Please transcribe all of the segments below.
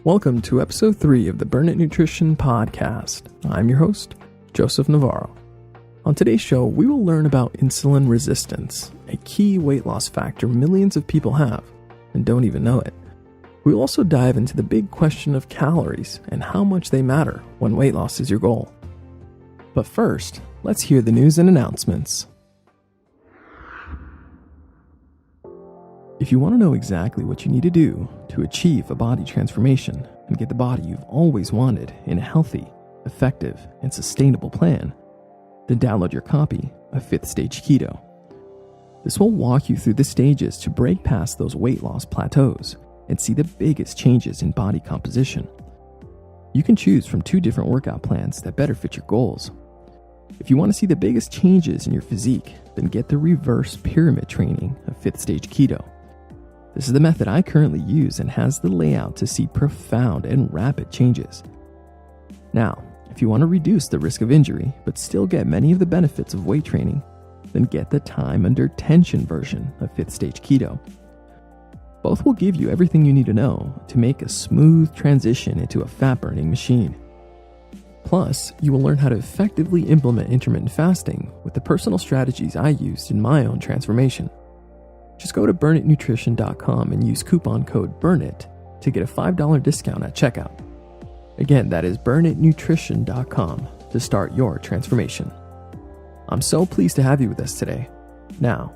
Welcome to episode 3 of the Burn It Nutrition podcast. I'm your host, Joseph Navarro. On today's show, we will learn about insulin resistance, a key weight loss factor millions of people have and don't even know it. We'll also dive into the big question of calories and how much they matter when weight loss is your goal. But first, let's hear the news and announcements. If you want to know exactly what you need to do to achieve a body transformation and get the body you've always wanted in a healthy, effective, and sustainable plan, then download your copy of 5th Stage Keto. This will walk you through the stages to break past those weight loss plateaus and see the biggest changes in body composition. You can choose from 2 different workout plans that better fit your goals. If you want to see the biggest changes in your physique, then get the reverse pyramid training of 5th Stage Keto. This is the method I currently use and has the layout to see profound and rapid changes. Now, if you want to reduce the risk of injury but still get many of the benefits of weight training, then get the time under tension version of 5th Stage Keto. Both will give you everything you need to know to make a smooth transition into a fat-burning machine. Plus, you will learn how to effectively implement intermittent fasting with the personal strategies I used in my own transformation. Just go to burnitnutrition.com and use coupon code BURNIT to get a $5 discount at checkout. Again, that is burnitnutrition.com to start your transformation. I'm so pleased to have you with us today. Now,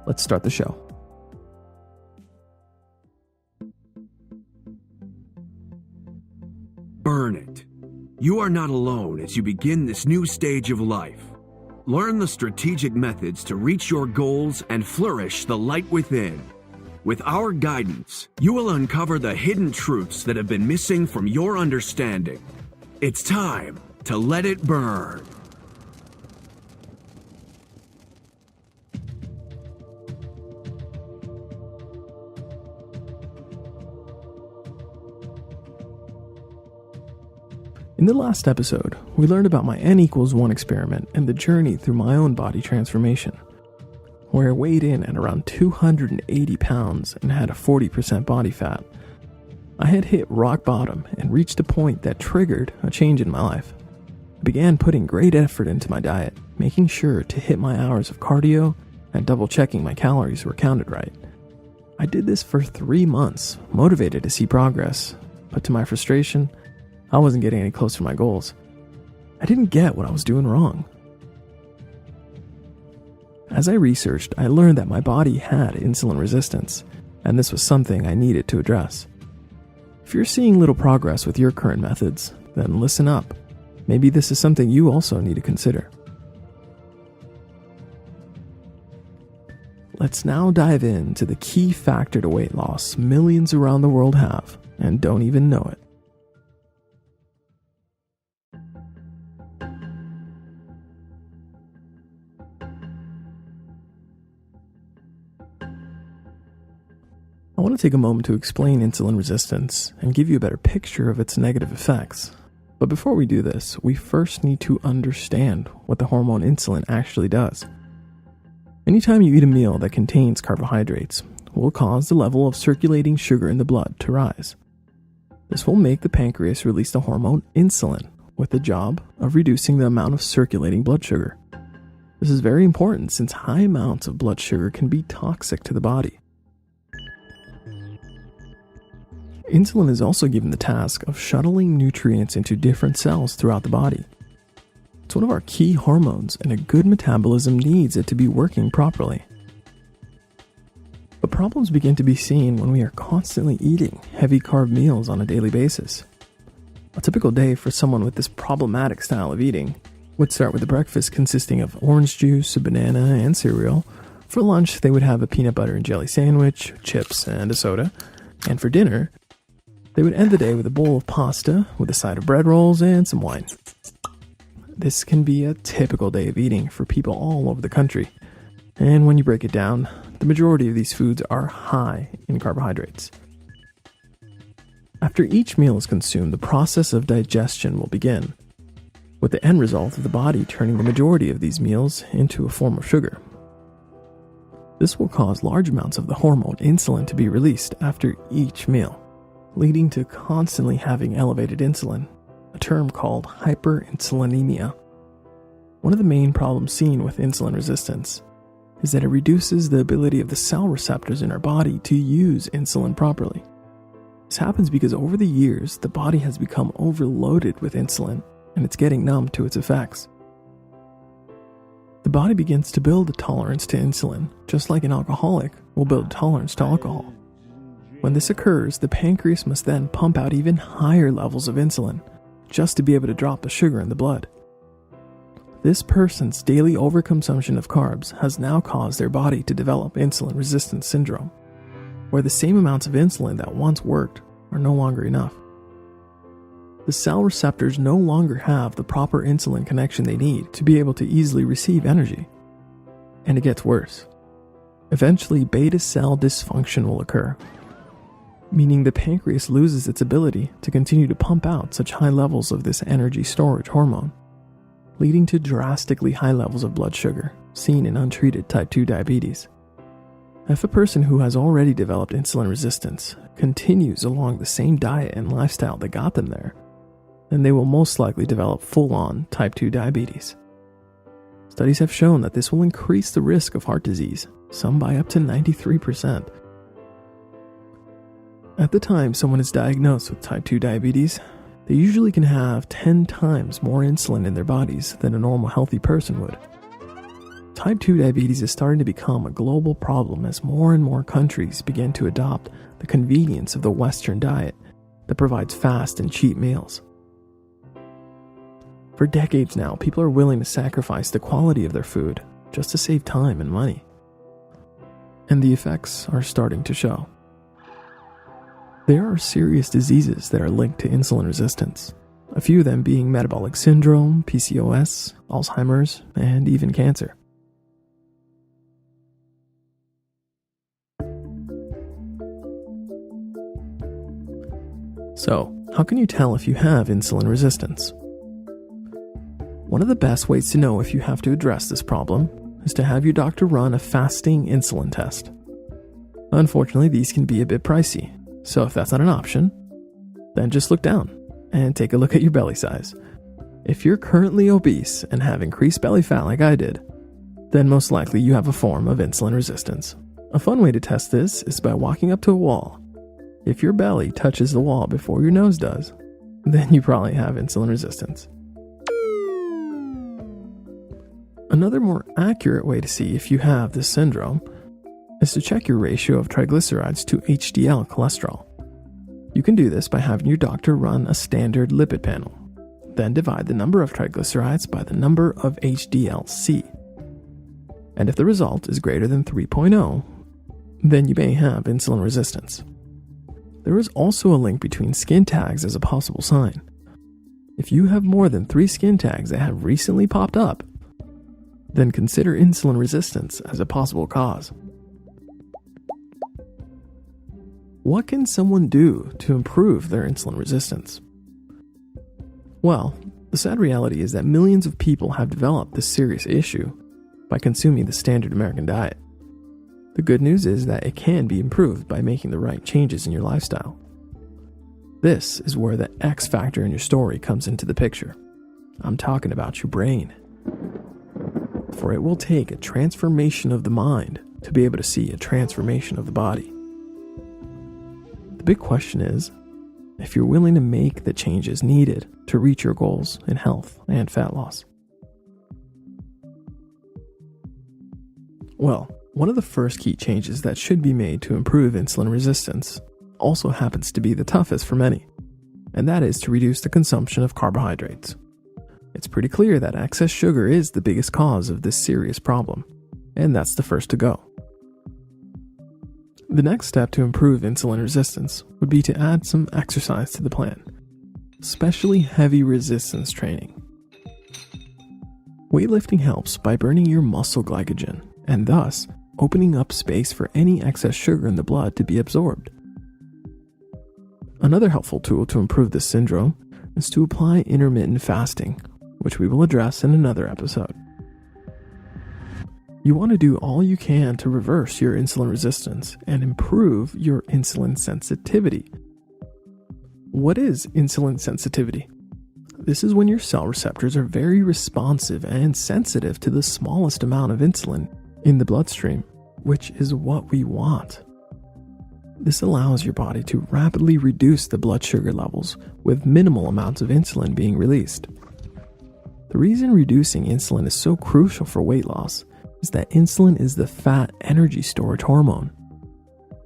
let's start the show. Burn it. You are not alone as you begin this new stage of life. Learn the strategic methods to reach your goals and flourish the light within. With our guidance, you will uncover the hidden truths that have been missing from your understanding. It's time to let it burn. In the last episode, we learned about my N=1 experiment and the journey through my own body transformation, where I weighed in at around 280 pounds and had a 40% body fat. I had hit rock bottom and reached a point that triggered a change in my life. I began putting great effort into my diet, making sure to hit my hours of cardio and double-checking my calories were counted right. I did this for 3 months, motivated to see progress, but to my frustration, I wasn't getting any closer to my goals. I didn't get what I was doing wrong. As I researched, I learned that my body had insulin resistance, and this was something I needed to address. If you're seeing little progress with your current methods, then listen up. Maybe this is something you also need to consider. Let's now dive into the key factor to weight loss millions around the world have and don't even know it. I want to take a moment to explain insulin resistance and give you a better picture of its negative effects. But before we do this, we first need to understand what the hormone insulin actually does. Anytime you eat a meal that contains carbohydrates, it will cause the level of circulating sugar in the blood to rise. This will make the pancreas release the hormone insulin, with the job of reducing the amount of circulating blood sugar. This is very important since high amounts of blood sugar can be toxic to the body. Insulin is also given the task of shuttling nutrients into different cells throughout the body. It's one of our key hormones, and a good metabolism needs it to be working properly. But problems begin to be seen when we are constantly eating heavy carb meals on a daily basis. A typical day for someone with this problematic style of eating would start with a breakfast consisting of orange juice, a banana, and cereal. For lunch, they would have a peanut butter and jelly sandwich, chips, and a soda. And for dinner, they would end the day with a bowl of pasta with a side of bread rolls and some wine. This can be a typical day of eating for people all over the country. And when you break it down, the majority of these foods are high in carbohydrates. After each meal is consumed, the process of digestion will begin. with the end result of the body turning the majority of these meals into a form of sugar. This will cause large amounts of the hormone insulin to be released after each meal, leading to constantly having elevated insulin, a term called hyperinsulinemia. One of the main problems seen with insulin resistance is that it reduces the ability of the cell receptors in our body to use insulin properly. This happens because over the years, the body has become overloaded with insulin and it's getting numb to its effects. The body begins to build a tolerance to insulin, just like an alcoholic will build tolerance to alcohol. When this occurs, the pancreas must then pump out even higher levels of insulin just to be able to drop the sugar in the blood. This person's daily overconsumption of carbs has now caused their body to develop insulin resistance syndrome, where the same amounts of insulin that once worked are no longer enough. The cell receptors no longer have the proper insulin connection they need to be able to easily receive energy. And it gets worse. Eventually, beta cell dysfunction will occur, meaning the pancreas loses its ability to continue to pump out such high levels of this energy storage hormone, leading to drastically high levels of blood sugar seen in untreated type 2 diabetes. If a person who has already developed insulin resistance continues along the same diet and lifestyle that got them there, then they will most likely develop full-on type 2 diabetes. Studies have shown that this will increase the risk of heart disease, some by up to 93%. At the time someone is diagnosed with type 2 diabetes, they usually can have 10 times more insulin in their bodies than a normal healthy person would. Type 2 diabetes is starting to become a global problem as more and more countries begin to adopt the convenience of the Western diet that provides fast and cheap meals. For decades now, people are willing to sacrifice the quality of their food just to save time and money. And the effects are starting to show. There are serious diseases that are linked to insulin resistance, a few of them being metabolic syndrome, PCOS, Alzheimer's, and even cancer. So, how can you tell if you have insulin resistance? One of the best ways to know if you have to address this problem is to have your doctor run a fasting insulin test. Unfortunately, these can be a bit pricey, so if that's not an option, then just look down and take a look at your belly size. If you're currently obese and have increased belly fat like I did, then most likely you have a form of insulin resistance. A fun way to test this is by walking up to a wall. If your belly touches the wall before your nose does, then you probably have insulin resistance. Another more accurate way to see if you have this syndrome is to check your ratio of triglycerides to HDL cholesterol. You can do this by having your doctor run a standard lipid panel, then divide the number of triglycerides by the number of HDL-C. And if the result is greater than 3.0, then you may have insulin resistance. There is also a link between skin tags as a possible sign. If you have more than 3 skin tags that have recently popped up, then consider insulin resistance as a possible cause. What can someone do to improve their insulin resistance? Well, the sad reality is that millions of people have developed this serious issue by consuming the standard American diet. The good news is that it can be improved by making the right changes in your lifestyle. This is where the X factor in your story comes into the picture. I'm talking about your brain. For it will take a transformation of the mind to be able to see a transformation of the body. The big question is, if you're willing to make the changes needed to reach your goals in health and fat loss. Well, one of the first key changes that should be made to improve insulin resistance also happens to be the toughest for many, and that is to reduce the consumption of carbohydrates. It's pretty clear that excess sugar is the biggest cause of this serious problem, and that's the first to go. The next step to improve insulin resistance would be to add some exercise to the plan, especially heavy resistance training. Weightlifting helps by burning your muscle glycogen, and thus opening up space for any excess sugar in the blood to be absorbed. Another helpful tool to improve this syndrome is to apply intermittent fasting, which we will address in another episode. You want to do all you can to reverse your insulin resistance and improve your insulin sensitivity. What is insulin sensitivity? This is when your cell receptors are very responsive and sensitive to the smallest amount of insulin in the bloodstream, which is what we want. This allows your body to rapidly reduce the blood sugar levels with minimal amounts of insulin being released. The reason reducing insulin is so crucial for weight loss is that insulin is the fat energy storage hormone.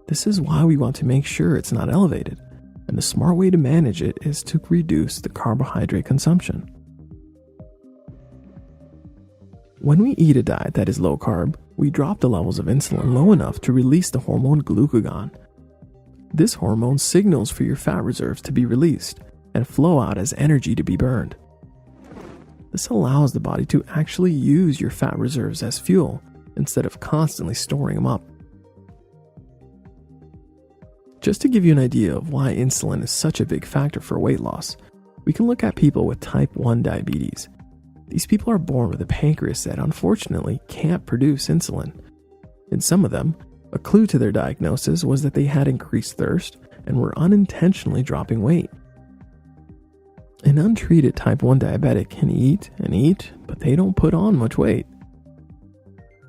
This is why we want to make sure it's not elevated, and the smart way to manage it is to reduce the carbohydrate consumption. When we eat a diet that is low carb, we drop the levels of insulin low enough to release the hormone glucagon. This hormone signals for your fat reserves to be released and flow out as energy to be burned. This allows the body to actually use your fat reserves as fuel instead of constantly storing them up. Just to give you an idea of why insulin is such a big factor for weight loss, we can look at people with type 1 diabetes. These people are born with a pancreas that unfortunately can't produce insulin. In some of them, a clue to their diagnosis was that they had increased thirst and were unintentionally dropping weight. An untreated type 1 diabetic can eat and eat, but they don't put on much weight.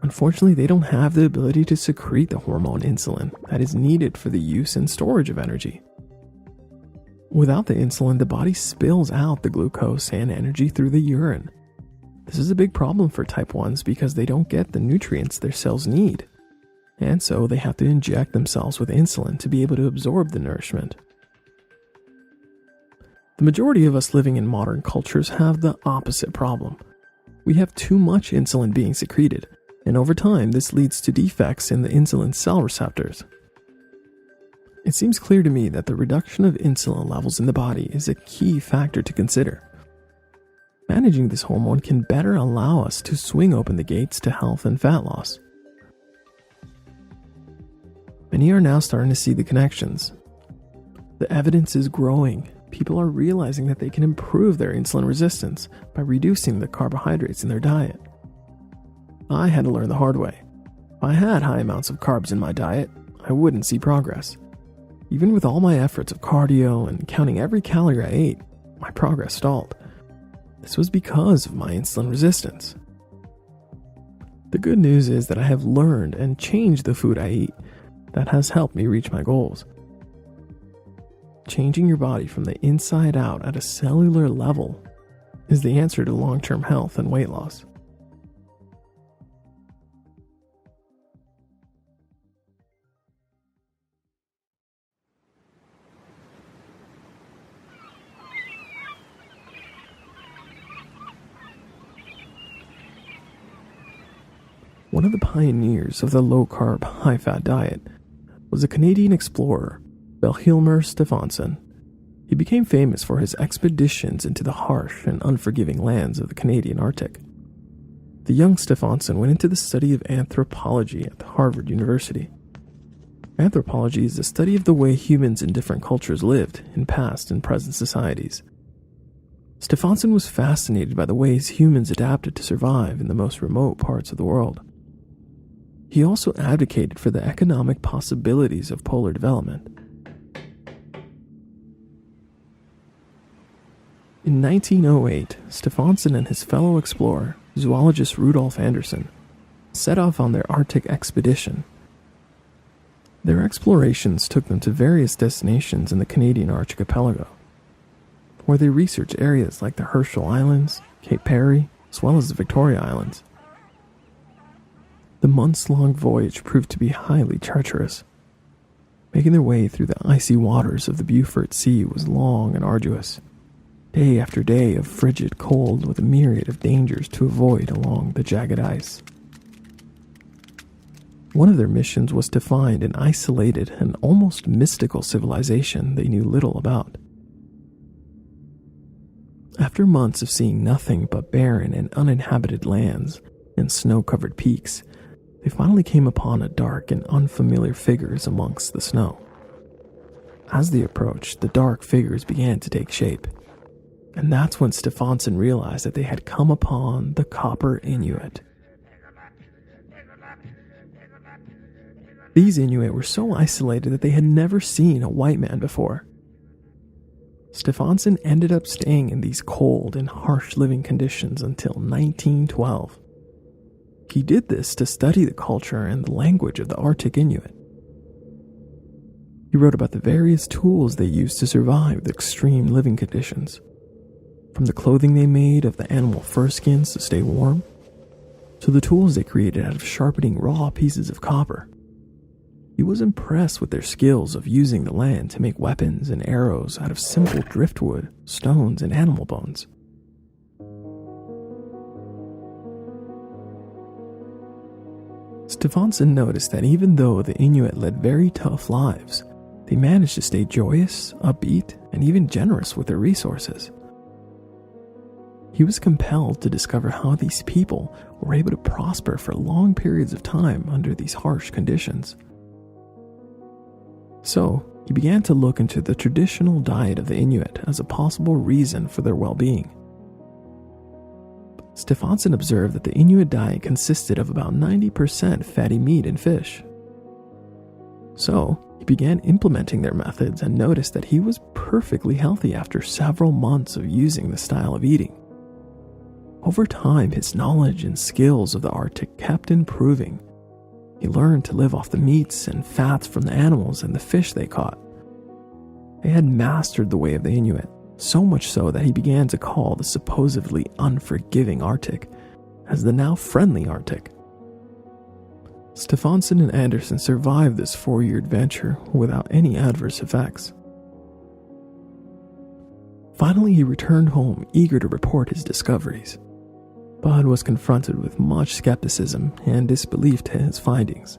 Unfortunately, they don't have the ability to secrete the hormone insulin that is needed for the use and storage of energy. Without the insulin, the body spills out the glucose and energy through the urine. This is a big problem for type 1s because they don't get the nutrients their cells need, and so they have to inject themselves with insulin to be able to absorb the nourishment. The majority of us living in modern cultures have the opposite problem. We have too much insulin being secreted, and over time this leads to defects in the insulin cell receptors. It seems clear to me that the reduction of insulin levels in the body is a key factor to consider. Managing this hormone can better allow us to swing open the gates to health and fat loss. Many are now starting to see the connections. The evidence is growing. People are realizing that they can improve their insulin resistance by reducing the carbohydrates in their diet. I had to learn the hard way. If I had high amounts of carbs in my diet, I wouldn't see progress. Even with all my efforts of cardio and counting every calorie I ate, my progress stalled. This was because of my insulin resistance. The good news is that I have learned and changed the food I eat that has helped me reach my goals. Changing your body from the inside out at a cellular level is the answer to long-term health and weight loss. One of the pioneers of the low-carb, high-fat diet was a Canadian explorer, Vilhjalmur Stefansson. He became famous for his expeditions into the harsh and unforgiving lands of the Canadian Arctic. The young Stefansson went into the study of anthropology at Harvard University. Anthropology is the study of the way humans in different cultures lived in past and present societies. Stefansson was fascinated by the ways humans adapted to survive in the most remote parts of the world. He also advocated for the economic possibilities of polar development. In 1908, Stefansson and his fellow explorer, zoologist Rudolf Anderson, set off on their Arctic expedition. Their explorations took them to various destinations in the Canadian archipelago, where they researched areas like the Herschel Islands, Cape Parry, as well as the Victoria Islands. The months-long voyage proved to be highly treacherous. Making their way through the icy waters of the Beaufort Sea was long and arduous. Day after day of frigid cold with a myriad of dangers to avoid along the jagged ice. One of their missions was to find an isolated and almost mystical civilization they knew little about. After months of seeing nothing but barren and uninhabited lands and snow-covered peaks, they finally came upon a dark and unfamiliar figures amongst the snow. As they approached, the dark figures began to take shape. And that's when Stefansson realized that they had come upon the Copper Inuit. These Inuit were so isolated that they had never seen a white man before. Stefansson ended up staying in these cold and harsh living conditions until 1912. He did this to study the culture and the language of the Arctic Inuit. He wrote about the various tools they used to survive the extreme living conditions, from the clothing they made of the animal fur skins to stay warm, to the tools they created out of sharpening raw pieces of copper. He was impressed with their skills of using the land to make weapons and arrows out of simple driftwood, stones, and animal bones. Stefansson noticed that even though the Inuit led very tough lives, they managed to stay joyous, upbeat, and even generous with their resources. He was compelled to discover how these people were able to prosper for long periods of time under these harsh conditions. So, he began to look into the traditional diet of the Inuit as a possible reason for their well-being. Stefansson observed that the Inuit diet consisted of about 90% fatty meat and fish. So, he began implementing their methods and noticed that he was perfectly healthy after several months of using this style of eating. Over time, his knowledge and skills of the Arctic kept improving. He learned to live off the meats and fats from the animals and the fish they caught. They had mastered the way of the Inuit, so much so that he began to call the supposedly unforgiving Arctic as the now friendly Arctic. Stefansson and Anderson survived this 4-year adventure without any adverse effects. Finally, he returned home eager to report his discoveries, but was confronted with much skepticism and disbelief to his findings.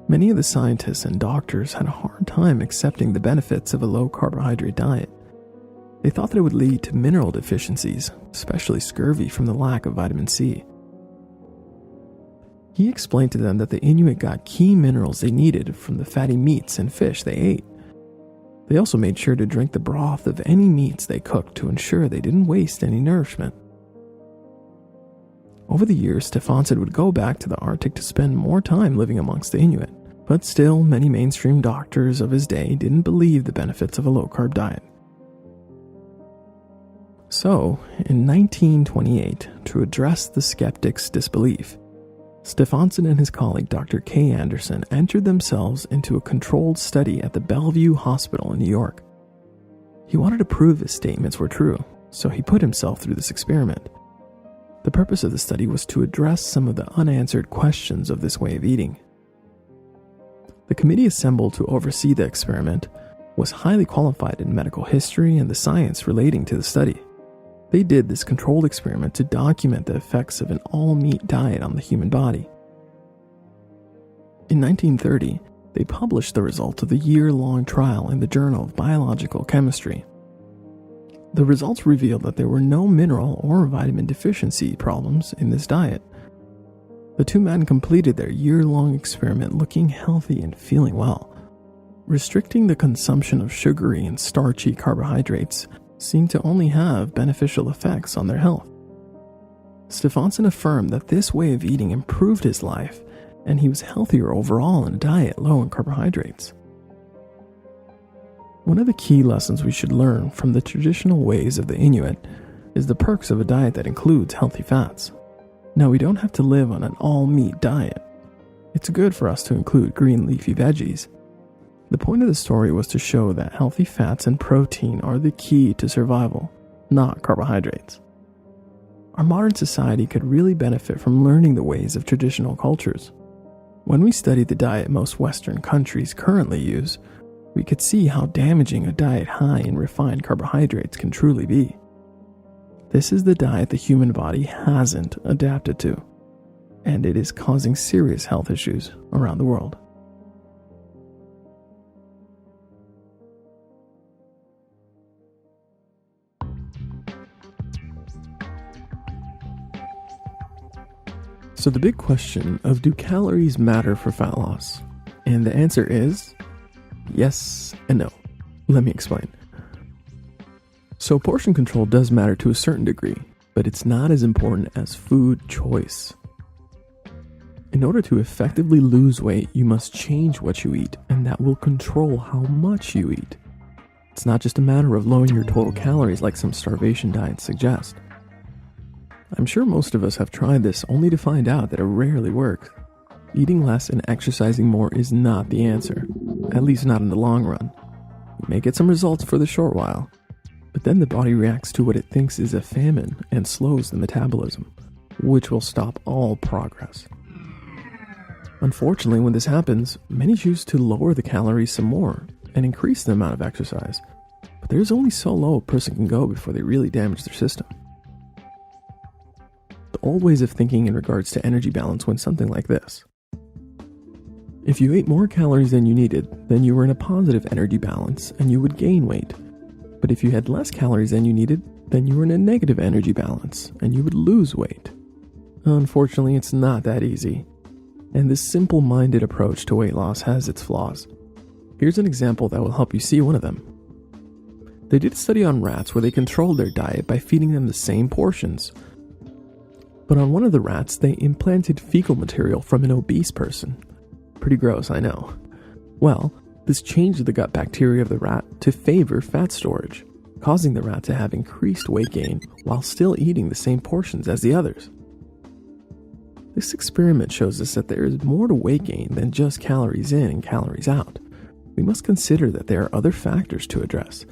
Many of the scientists and doctors had a hard time accepting the benefits of a low-carbohydrate diet. They thought that it would lead to mineral deficiencies, especially scurvy from the lack of vitamin C. He explained to them that the Inuit got key minerals they needed from the fatty meats and fish they ate. They also made sure to drink the broth of any meats they cooked to ensure they didn't waste any nourishment. Over the years, Stefansson would go back to the Arctic to spend more time living amongst the Inuit, but still many mainstream doctors of his day didn't believe the benefits of a low-carb diet. So, in 1928, to address the skeptics' disbelief, Stefansson and his colleague Dr. K. Anderson entered themselves into a controlled study at the Bellevue Hospital in New York. He wanted to prove his statements were true, so he put himself through this experiment. The purpose of the study was to address some of the unanswered questions of this way of eating. The committee assembled to oversee the experiment was highly qualified in medical history and the science relating to the study. They did this controlled experiment to document the effects of an all-meat diet on the human body. In 1930, they published the results of the year-long trial in the Journal of Biological Chemistry. The results revealed that there were no mineral or vitamin deficiency problems in this diet. The two men completed their year-long experiment looking healthy and feeling well. Restricting the consumption of sugary and starchy carbohydrates seemed to only have beneficial effects on their health. Stefansson affirmed that this way of eating improved his life, and he was healthier overall in a diet low in carbohydrates. One of the key lessons we should learn from the traditional ways of the Inuit is the perks of a diet that includes healthy fats. Now, we don't have to live on an all-meat diet. It's good for us to include green leafy veggies. The point of the story was to show that healthy fats and protein are the key to survival, not carbohydrates. Our modern society could really benefit from learning the ways of traditional cultures. When we studied the diet most Western countries currently use, we could see how damaging a diet high in refined carbohydrates can truly be. This is the diet the human body hasn't adapted to, and it is causing serious health issues around the world. So the big question of, do calories matter for fat loss? And the answer is yes and no. Let me explain. So portion control does matter to a certain degree, but it's not as important as food choice. In order to effectively lose weight, you must change what you eat, and that will control how much you eat. It's not just a matter of lowering your total calories like some starvation diets suggest. I'm sure most of us have tried this only to find out that it rarely works. Eating less and exercising more is not the answer, at least not in the long run. You may get some results for the short while, but then the body reacts to what it thinks is a famine and slows the metabolism, which will stop all progress. Unfortunately, when this happens, many choose to lower the calories some more and increase the amount of exercise, but there's only so low a person can go before they really damage their system. The old ways of thinking in regards to energy balance went something like this. If you ate more calories than you needed, then you were in a positive energy balance and you would gain weight. But if you had less calories than you needed, then you were in a negative energy balance and you would lose weight. Unfortunately, it's not that easy. And this simple-minded approach to weight loss has its flaws. Here's an example that will help you see one of them. They did a study on rats where they controlled their diet by feeding them the same portions. But on one of the rats, they implanted fecal material from an obese person. Pretty gross, I know. Well, this changed the gut bacteria of the rat to favor fat storage, causing the rat to have increased weight gain while still eating the same portions as the others. This experiment shows us that there is more to weight gain than just calories in and calories out. We must consider that there are other factors to address.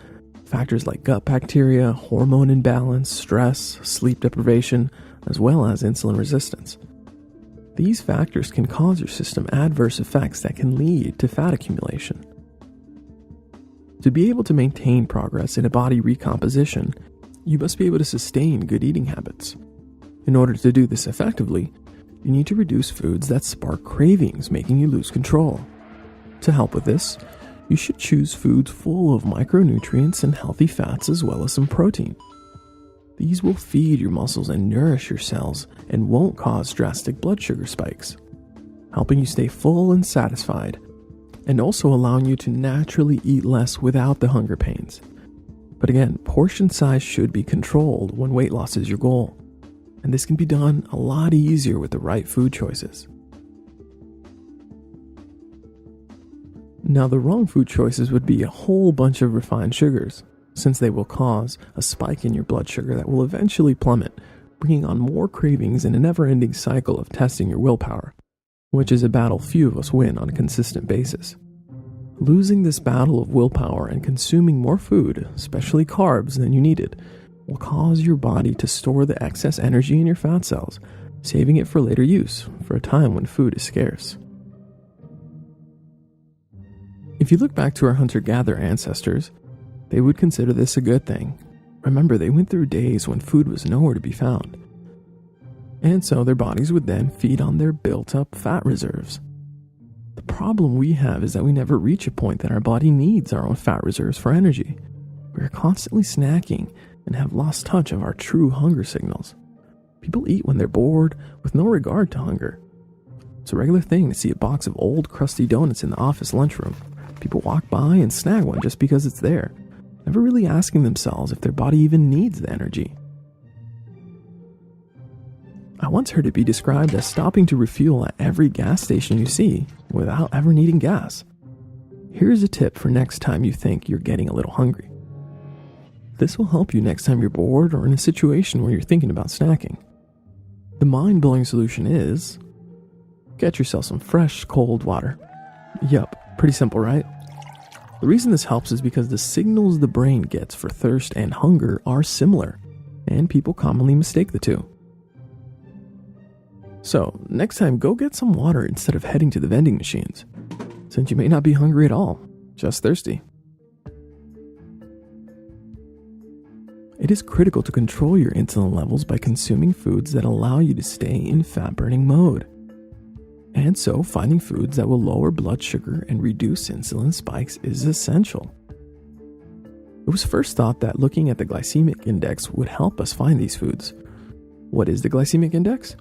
Factors like gut bacteria, hormone imbalance, stress, sleep deprivation, as well as insulin resistance. These factors can cause your system adverse effects that can lead to fat accumulation. To be able to maintain progress in a body recomposition, you must be able to sustain good eating habits. In order to do this effectively, you need to reduce foods that spark cravings, making you lose control. To help with this, you should choose foods full of micronutrients and healthy fats as well as some protein. These will feed your muscles and nourish your cells and won't cause drastic blood sugar spikes, helping you stay full and satisfied, and also allowing you to naturally eat less without the hunger pains. But again, portion size should be controlled when weight loss is your goal. And this can be done a lot easier with the right food choices. Now, the wrong food choices would be a whole bunch of refined sugars, since they will cause a spike in your blood sugar that will eventually plummet, bringing on more cravings and a never-ending cycle of testing your willpower, which is a battle few of us win on a consistent basis. Losing this battle of willpower and consuming more food, especially carbs, than you needed, will cause your body to store the excess energy in your fat cells, saving it for later use, for a time when food is scarce. If you look back to our hunter-gatherer ancestors, they would consider this a good thing. Remember, they went through days when food was nowhere to be found. And so their bodies would then feed on their built-up fat reserves. The problem we have is that we never reach a point that our body needs our own fat reserves for energy. We are constantly snacking and have lost touch of our true hunger signals. People eat when they're bored, with no regard to hunger. It's a regular thing to see a box of old, crusty donuts in the office lunchroom. People walk by and snag one just because it's there, never really asking themselves if their body even needs the energy. I once heard it be described as stopping to refuel at every gas station you see without ever needing gas. Here's a tip for next time you think you're getting a little hungry. This will help you next time you're bored or in a situation where you're thinking about snacking. The mind-blowing solution is get yourself some fresh, cold water. Yup, pretty simple, right? The reason this helps is because the signals the brain gets for thirst and hunger are similar, and people commonly mistake the two. So, next time, go get some water instead of heading to the vending machines, since you may not be hungry at all, just thirsty. It is critical to control your insulin levels by consuming foods that allow you to stay in fat-burning mode. And so, finding foods that will lower blood sugar and reduce insulin spikes is essential. It was first thought that looking at the glycemic index would help us find these foods. What is the glycemic index?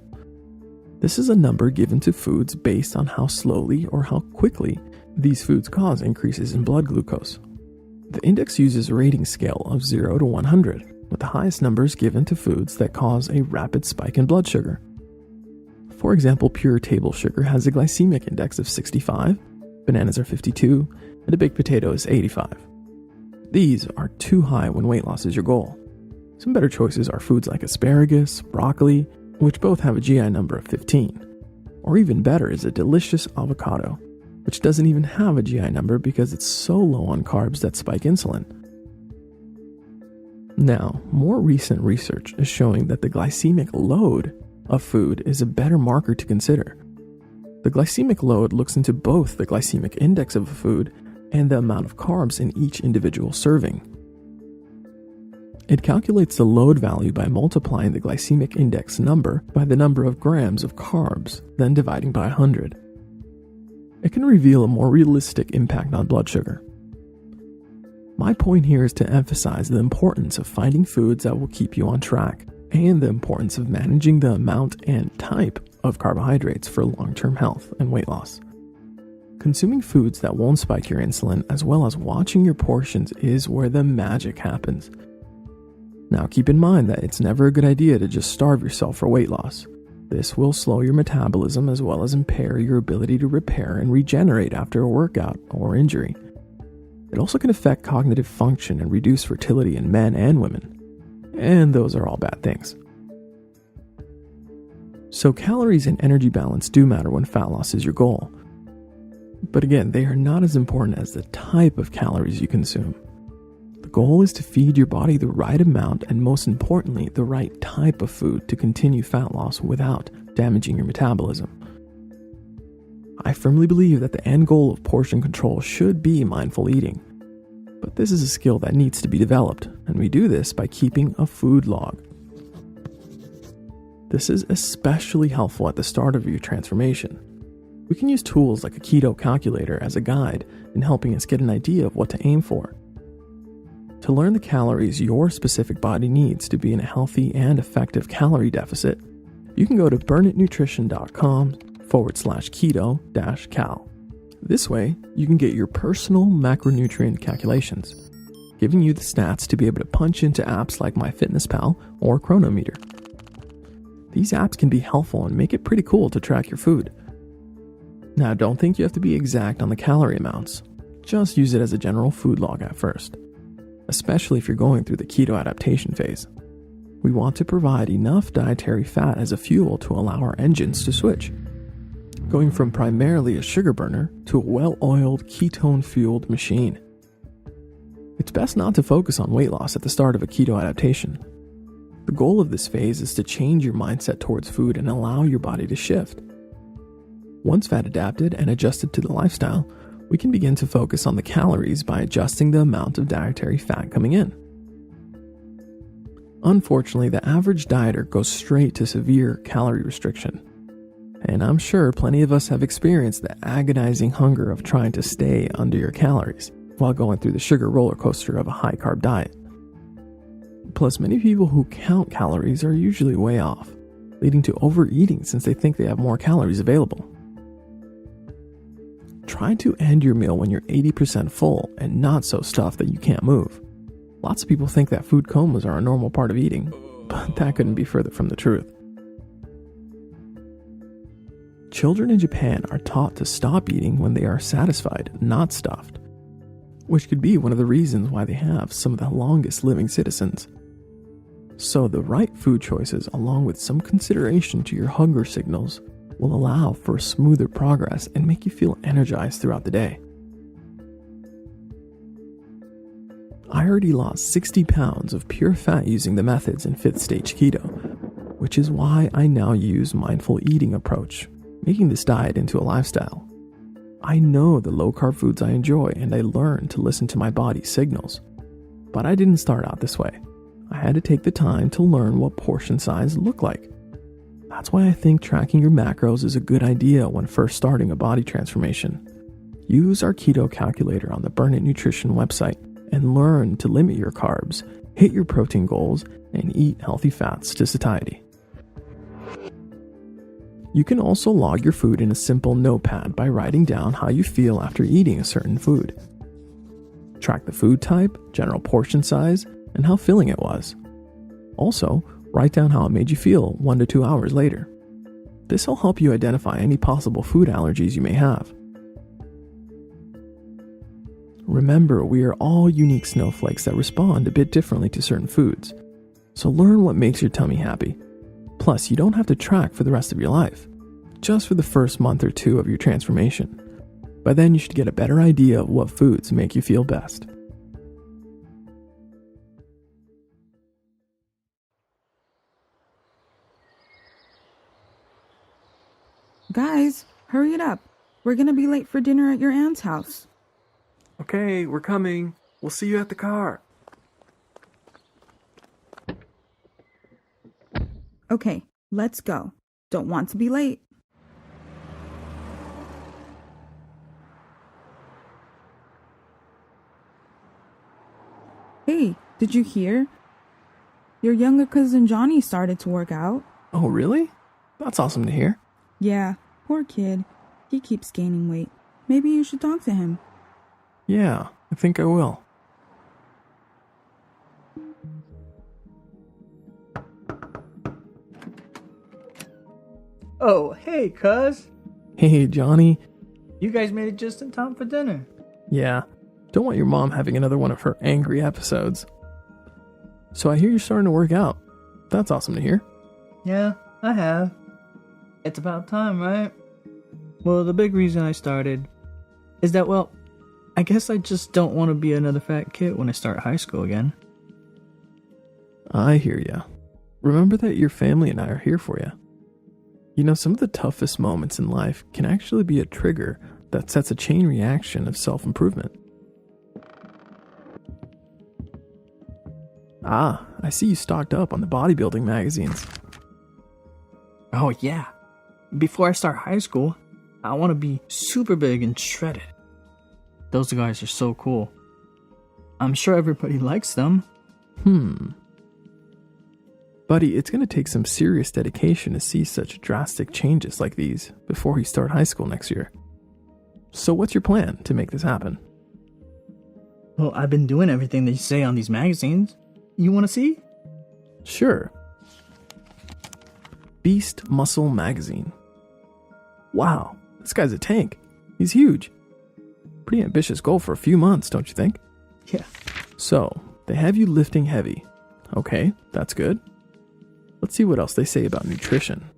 This is a number given to foods based on how slowly or how quickly these foods cause increases in blood glucose. The index uses a rating scale of 0 to 100, with the highest numbers given to foods that cause a rapid spike in blood sugar. For example, pure table sugar has a glycemic index of 65, bananas are 52, and a baked potato is 85. These are too high when weight loss is your goal. Some better choices are foods like asparagus, broccoli, which both have a GI number of 15. Or even better is a delicious avocado, which doesn't even have a GI number because it's so low on carbs that spike insulin. Now, more recent research is showing that the glycemic load of food is a better marker to consider. The glycemic load looks into both the glycemic index of a food and the amount of carbs in each individual serving. It calculates the load value by multiplying the glycemic index number by the number of grams of carbs, then dividing by 100. It can reveal a more realistic impact on blood sugar. My point here is to emphasize the importance of finding foods that will keep you on track, and the importance of managing the amount and type of carbohydrates for long-term health and weight loss. Consuming foods that won't spike your insulin, as well as watching your portions, is where the magic happens. Now keep in mind that it's never a good idea to just starve yourself for weight loss. This will slow your metabolism as well as impair your ability to repair and regenerate after a workout or injury. It also can affect cognitive function and reduce fertility in men and women. And those are all bad things. So calories and energy balance do matter when fat loss is your goal. But again, they are not as important as the type of calories you consume. The goal is to feed your body the right amount and, most importantly, the right type of food to continue fat loss without damaging your metabolism. I firmly believe that the end goal of portion control should be mindful eating. But this is a skill that needs to be developed, and we do this by keeping a food log. This is especially helpful at the start of your transformation. We can use tools like a keto calculator as a guide in helping us get an idea of what to aim for. To learn the calories your specific body needs to be in a healthy and effective calorie deficit, you can go to burnitnutrition.com/keto-cal. This way, you can get your personal macronutrient calculations, giving you the stats to be able to punch into apps like MyFitnessPal or Chronometer. These apps can be helpful and make it pretty cool to track your food. Now, don't think you have to be exact on the calorie amounts. Just use it as a general food log at first, especially if you're going through the keto adaptation phase. We want to provide enough dietary fat as a fuel to allow our engines to switch, going from primarily a sugar burner to a well-oiled ketone-fueled machine. It's best not to focus on weight loss at the start of a keto adaptation. The goal of this phase is to change your mindset towards food and allow your body to shift. Once fat adapted and adjusted to the lifestyle, we can begin to focus on the calories by adjusting the amount of dietary fat coming in. Unfortunately, the average dieter goes straight to severe calorie restriction. And I'm sure plenty of us have experienced the agonizing hunger of trying to stay under your calories while going through the sugar roller coaster of a high-carb diet. Plus, many people who count calories are usually way off, leading to overeating since they think they have more calories available. Try to end your meal when you're 80% full and not so stuffed that you can't move. Lots of people think that food comas are a normal part of eating, but that couldn't be further from the truth. Children in Japan are taught to stop eating when they are satisfied, not stuffed, which could be one of the reasons why they have some of the longest living citizens. So the right food choices, along with some consideration to your hunger signals, will allow for smoother progress and make you feel energized throughout the day. I already lost 60 pounds of pure fat using the methods in 5th stage keto, which is why I now use mindful eating approach, making this diet into a lifestyle. I know the low-carb foods I enjoy and I learned to listen to my body's signals. But I didn't start out this way. I had to take the time to learn what portion size looked like. That's why I think tracking your macros is a good idea when first starting a body transformation. Use our keto calculator on the Burn It Nutrition website and learn to limit your carbs, hit your protein goals, and eat healthy fats to satiety. You can also log your food in a simple notepad by writing down how you feel after eating a certain food. Track the food type, general portion size, and how filling it was. Also, write down how it made you feel 1 to 2 hours later. This will help you identify any possible food allergies you may have. Remember, we are all unique snowflakes that respond a bit differently to certain foods. So learn what makes your tummy happy. Plus, you don't have to track for the rest of your life, just for the first month or 2 of your transformation. By then, you should get a better idea of what foods make you feel best. Guys, hurry it up. We're gonna be late for dinner at your aunt's house. Okay, we're coming. We'll see you at the car. Okay, let's go. Don't want to be late. Hey, did you hear? Your younger cousin Johnny started to work out. Oh, really? That's awesome to hear. Yeah, poor kid. He keeps gaining weight. Maybe you should talk to him. Yeah, I think I will. Oh, hey, cuz. Hey, Johnny. You guys made it just in time for dinner. Yeah, don't want your mom having another one of her angry episodes. So I hear you're starting to work out. That's awesome to hear. Yeah, I have. It's about time, right? Well, the big reason I started is that, well, I guess I just don't want to be another fat kid when I start high school again. I hear ya. Remember that your family and I are here for you. You know, some of the toughest moments in life can actually be a trigger that sets a chain reaction of self-improvement. Ah, I see you stocked up on the bodybuilding magazines. Oh, yeah. Before I start high school, I want to be super big and shredded. Those guys are so cool. I'm sure everybody likes them. Buddy, it's going to take some serious dedication to see such drastic changes like these before you start high school next year. So what's your plan to make this happen? Well, I've been doing everything they say on these magazines. You want to see? Sure. Beast Muscle Magazine. Wow, this guy's a tank. He's huge. Pretty ambitious goal for a few months, don't you think? Yeah. So, they have you lifting heavy. Okay, that's good. Let's see what else they say about nutrition.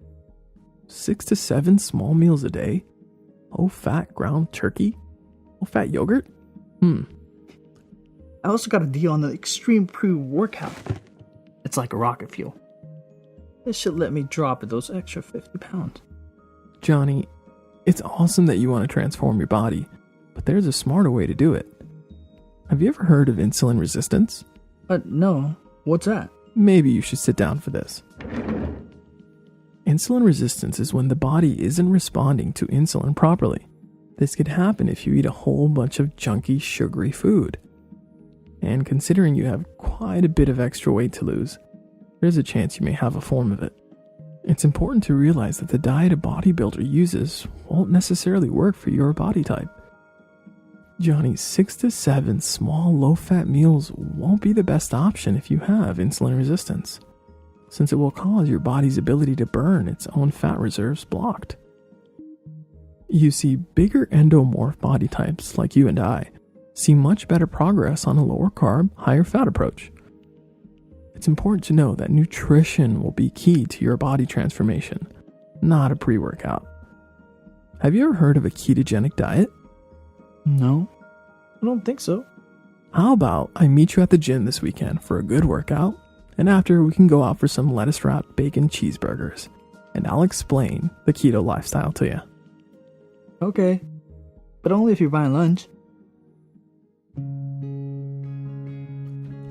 6 to 7 small meals a day? Low-fat ground turkey? Low-fat yogurt? I also got a deal on the extreme pre-workout. It's like a rocket fuel. This should let me drop those extra 50 pounds. Johnny, it's awesome that you want to transform your body, but there's a smarter way to do it. Have you ever heard of insulin resistance? No. What's that? Maybe you should sit down for this. Insulin resistance is when the body isn't responding to insulin properly. This could happen if you eat a whole bunch of junky, sugary food. And considering you have quite a bit of extra weight to lose, there's a chance you may have a form of it. It's important to realize that the diet a bodybuilder uses won't necessarily work for your body type. Johnny, 6 to 7 small low-fat meals won't be the best option if you have insulin resistance, since it will cause your body's ability to burn its own fat reserves blocked. You see, bigger endomorph body types like you and I see much better progress on a lower carb, higher fat approach. It's important to know that nutrition will be key to your body transformation, not a pre-workout. Have you ever heard of a ketogenic diet? No, I don't think so. How about I meet you at the gym this weekend for a good workout, and after we can go out for some lettuce-wrapped bacon cheeseburgers, and I'll explain the keto lifestyle to you. Okay, but only if you're buying lunch.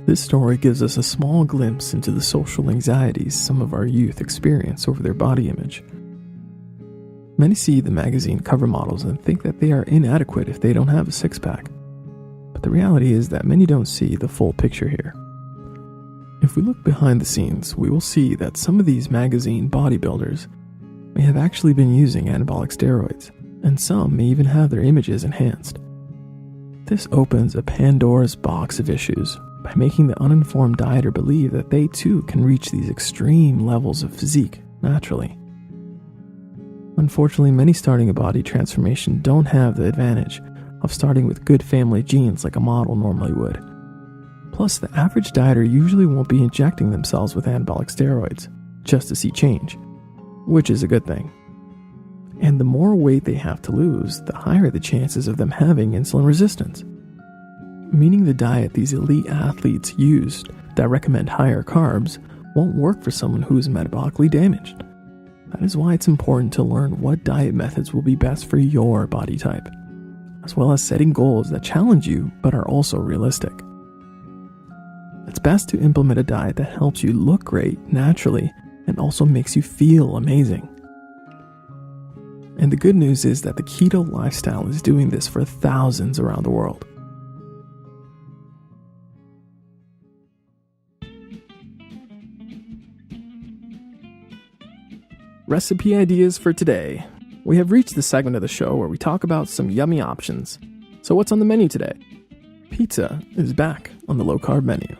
This story gives us a small glimpse into the social anxieties some of our youth experience over their body image. Many see the magazine cover models and think that they are inadequate if they don't have a six-pack. But the reality is that many don't see the full picture here. If we look behind the scenes, we will see that some of these magazine bodybuilders may have actually been using anabolic steroids, and some may even have their images enhanced. This opens a Pandora's box of issues by making the uninformed dieter believe that they too can reach these extreme levels of physique naturally. Unfortunately, many starting a body transformation don't have the advantage of starting with good family genes like a model normally would. Plus, the average dieter usually won't be injecting themselves with anabolic steroids just to see change, which is a good thing. And the more weight they have to lose, the higher the chances of them having insulin resistance. Meaning the diet these elite athletes used that recommend higher carbs won't work for someone who is metabolically damaged. That is why it's important to learn what diet methods will be best for your body type, as well as setting goals that challenge you but are also realistic. It's best to implement a diet that helps you look great naturally and also makes you feel amazing. And the good news is that the keto lifestyle is doing this for thousands around the world. Recipe ideas for today. We have reached the segment of the show where we talk about some yummy options. So what's on the menu today? Pizza is back on the low-carb menu.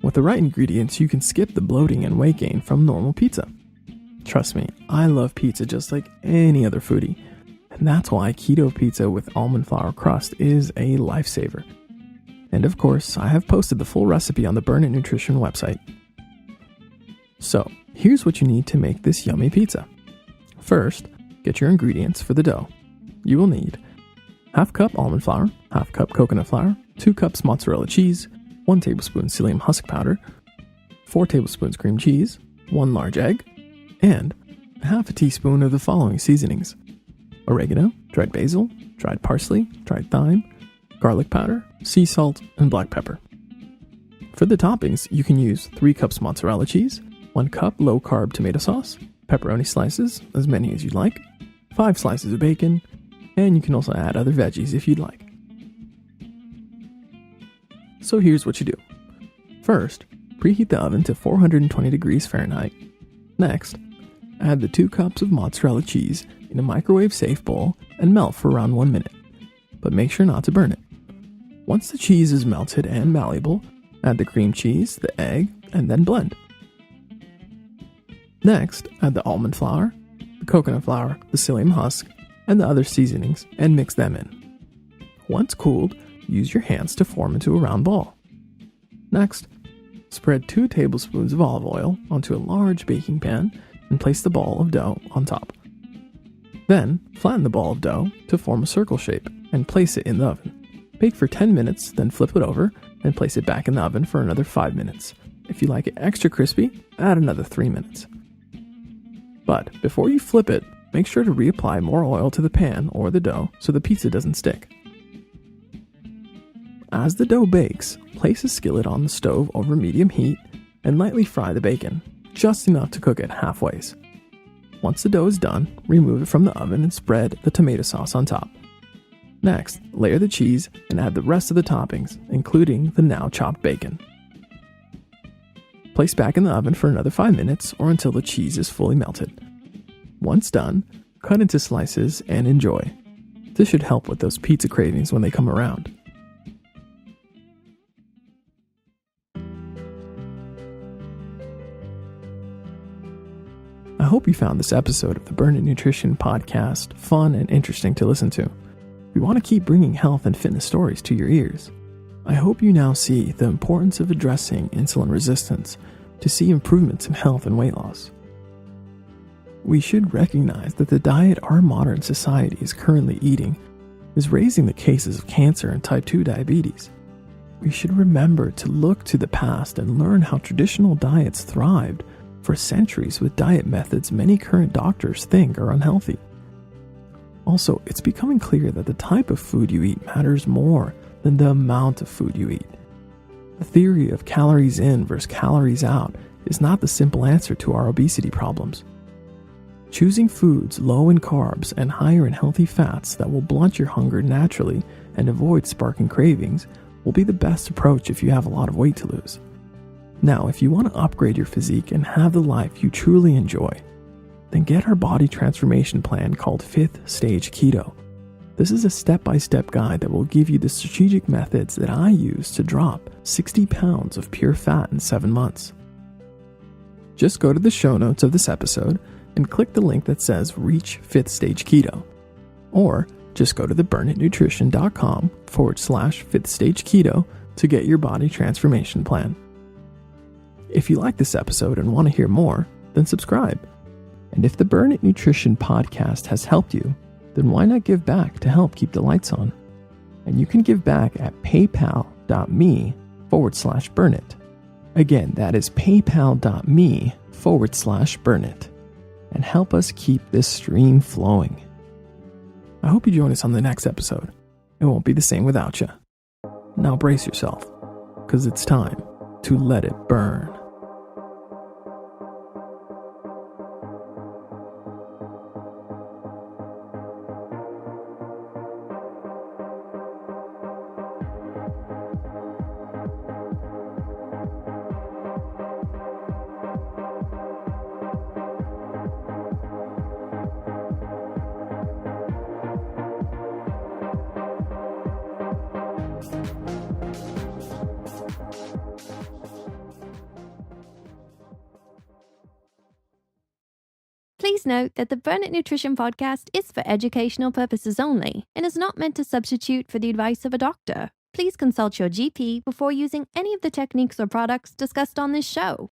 With the right ingredients, you can skip the bloating and weight gain from normal pizza. Trust me, I love pizza just like any other foodie, and that's why keto pizza with almond flour crust is a lifesaver. And of course, I have posted the full recipe on the Burn It Nutrition website. So, here's what you need to make this yummy pizza. First, get your ingredients for the dough. You will need 1/2 cup almond flour, 1/2 cup coconut flour, 2 cups mozzarella cheese, 1 tablespoon psyllium husk powder, 4 tablespoons cream cheese, 1 large egg, and 1/2 teaspoon of the following seasonings: oregano, dried basil, dried parsley, dried thyme, garlic powder, sea salt, and black pepper. For the toppings, you can use 3 cups mozzarella cheese, 1 cup low-carb tomato sauce, pepperoni slices, as many as you'd like, 5 slices of bacon, and you can also add other veggies if you'd like. So here's what you do. First, preheat the oven to 420 degrees Fahrenheit. Next, add the 2 cups of mozzarella cheese in a microwave-safe bowl and melt for around 1 minute, but make sure not to burn it. Once the cheese is melted and malleable, add the cream cheese, the egg, and then blend. Next, add the almond flour, the coconut flour, the psyllium husk, and the other seasonings and mix them in. Once cooled, use your hands to form into a round ball. Next, spread 2 tablespoons of olive oil onto a large baking pan and place the ball of dough on top. Then, flatten the ball of dough to form a circle shape and place it in the oven. Bake for 10 minutes, then flip it over and place it back in the oven for another 5 minutes. If you like it extra crispy, add another 3 minutes. But before you flip it, make sure to reapply more oil to the pan or the dough so the pizza doesn't stick. As the dough bakes, place a skillet on the stove over medium heat and lightly fry the bacon, just enough to cook it halfway. Once the dough is done, remove it from the oven and spread the tomato sauce on top. Next, layer the cheese and add the rest of the toppings, including the now chopped bacon. Place back in the oven for another 5 minutes or until the cheese is fully melted. Once done, cut into slices and enjoy. This should help with those pizza cravings when they come around. I hope you found this episode of the Burn It Nutrition podcast fun and interesting to listen to. We want to keep bringing health and fitness stories to your ears. I hope you now see the importance of addressing insulin resistance to see improvements in health and weight loss. We should recognize that the diet our modern society is currently eating is raising the cases of cancer and type 2 diabetes. We should remember to look to the past and learn how traditional diets thrived for centuries with diet methods many current doctors think are unhealthy. Also, it's becoming clear that the type of food you eat matters more than the amount of food you eat. The theory of calories in versus calories out is not the simple answer to our obesity problems. Choosing foods low in carbs and higher in healthy fats that will blunt your hunger naturally and avoid sparking cravings will be the best approach if you have a lot of weight to lose. Now, if you want to upgrade your physique and have the life you truly enjoy, then get our body transformation plan called 5th Stage Keto. This is a step-by-step guide that will give you the strategic methods that I use to drop 60 pounds of pure fat in 7 months. Just go to the show notes of this episode and click the link that says Reach 5th Stage Keto. Or just go to theburnitnutrition.com/5th Stage Keto to get your body transformation plan. If you like this episode and want to hear more, then subscribe. And if the Burn It Nutrition podcast has helped you, then why not give back to help keep the lights on? And you can give back at paypal.me/burnit. Again, that is paypal.me/burnit. And help us keep this stream flowing. I hope you join us on the next episode. It won't be the same without you. Now brace yourself, because it's time to let it burn. Please note that the Burn It Nutrition podcast is for educational purposes only and is not meant to substitute for the advice of a doctor. Please consult your GP before using any of the techniques or products discussed on this show.